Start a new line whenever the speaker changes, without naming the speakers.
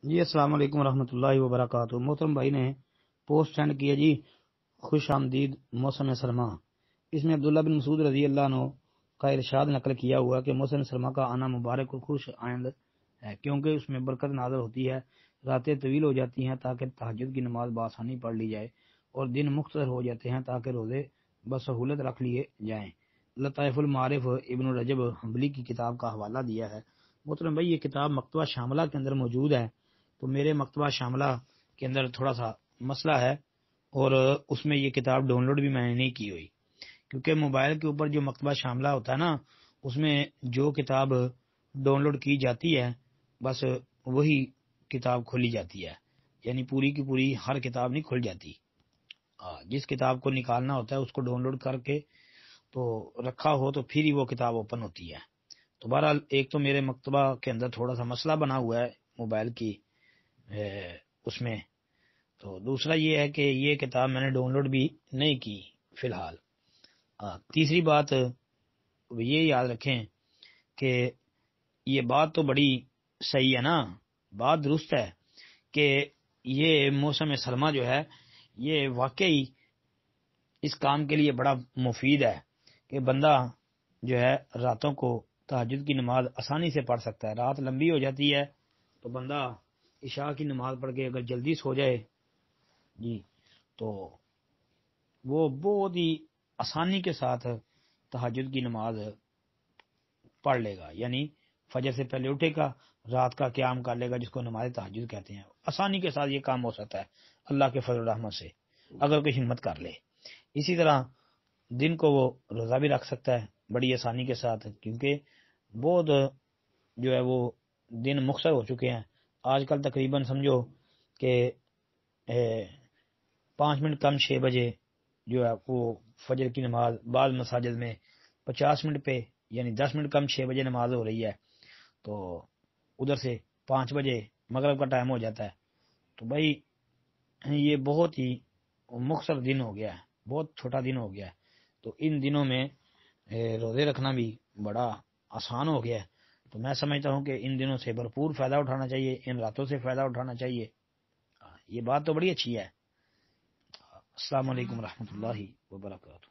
جی السلام علیکم ورحمۃ اللہ وبرکاتہ۔ محترم بھائی نے پوسٹ سینڈ کیا جی، خوش آمدید موسم سرما۔ اس میں عبداللہ بن مسعود رضی اللہ عنہ کا ارشاد نقل کیا ہوا کہ موسم سرما کا آنا مبارک اور خوش آئند ہے، کیونکہ اس میں برکت نازل ہوتی ہے، راتیں طویل ہو جاتی ہیں تاکہ تہجد کی نماز بآسانی پڑھ لی جائے، اور دن مختصر ہو جاتے ہیں تاکہ روزے بسہولت رکھ لیے جائیں۔ لطائف المعارف ابن رجب حنبلی کی کتاب کا حوالہ دیا ہے۔ محترم بھائی، یہ کتاب مکتبہ شاملہ کے اندر موجود ہے، تو میرے مکتبہ شاملہ کے اندر تھوڑا سا مسئلہ ہے، اور اس میں یہ کتاب ڈاؤن لوڈ بھی میں نے نہیں کی ہوئی، کیونکہ موبائل کے اوپر جو مکتبہ شاملہ ہوتا ہے نا، اس میں جو کتاب ڈاؤن لوڈ کی جاتی ہے بس وہی کتاب کھولی جاتی ہے، یعنی پوری کی پوری ہر کتاب نہیں کھل جاتی۔ جس کتاب کو نکالنا ہوتا ہے اس کو ڈاؤن لوڈ کر کے تو رکھا ہو تو پھر ہی وہ کتاب اوپن ہوتی ہے۔ تو بہرحال ایک تو میرے مکتبہ کے اندر تھوڑا سا مسئلہ بنا ہوا ہے موبائل کی اس میں، تو دوسرا یہ ہے کہ یہ کتاب میں نے ڈاؤن لوڈ بھی نہیں کی فی الحال۔ تیسری بات یہ یاد رکھیں کہ یہ بات تو بڑی صحیح ہے نا، بات درست ہے کہ یہ موسم سرما جو ہے یہ واقعی اس کام کے لیے بڑا مفید ہے کہ بندہ جو ہے راتوں کو تہجد کی نماز آسانی سے پڑھ سکتا ہے۔ رات لمبی ہو جاتی ہے تو بندہ عشاء کی نماز پڑھ کے اگر جلدی سو جائے جی تو وہ بہت ہی آسانی کے ساتھ تہجد کی نماز پڑھ لے گا، یعنی فجر سے پہلے اٹھے گا، رات کا قیام کر لے گا، جس کو نماز تہجد کہتے ہیں۔ آسانی کے ساتھ یہ کام ہو سکتا ہے اللہ کے فضل و رحمت سے، اگر کوئی ہمت کر لے۔ اسی طرح دن کو وہ روزہ بھی رکھ سکتا ہے بڑی آسانی کے ساتھ، کیونکہ بہت جو ہے وہ دن مختصر ہو چکے ہیں آج کل۔ تقریباً سمجھو کہ 5 منٹ کم 6 بجے جو ہے وہ فجر کی نماز بعض مساجد میں 50 منٹ پہ، یعنی 10 منٹ کم 6 بجے نماز ہو رہی ہے، تو ادھر سے 5 بجے مغرب کا ٹائم ہو جاتا ہے۔ تو بھائی یہ بہت ہی مختصر دن ہو گیا ہے، بہت چھوٹا دن ہو گیا ہے، تو ان دنوں میں روزے رکھنا بھی بڑا آسان ہو گیا ہے۔ تو میں سمجھتا ہوں کہ ان دنوں سے بھرپور فائدہ اٹھانا چاہیے، ان راتوں سے فائدہ اٹھانا چاہیے۔ یہ بات تو بڑی اچھی ہے۔ السلام علیکم ورحمۃ اللہ وبرکاتہ۔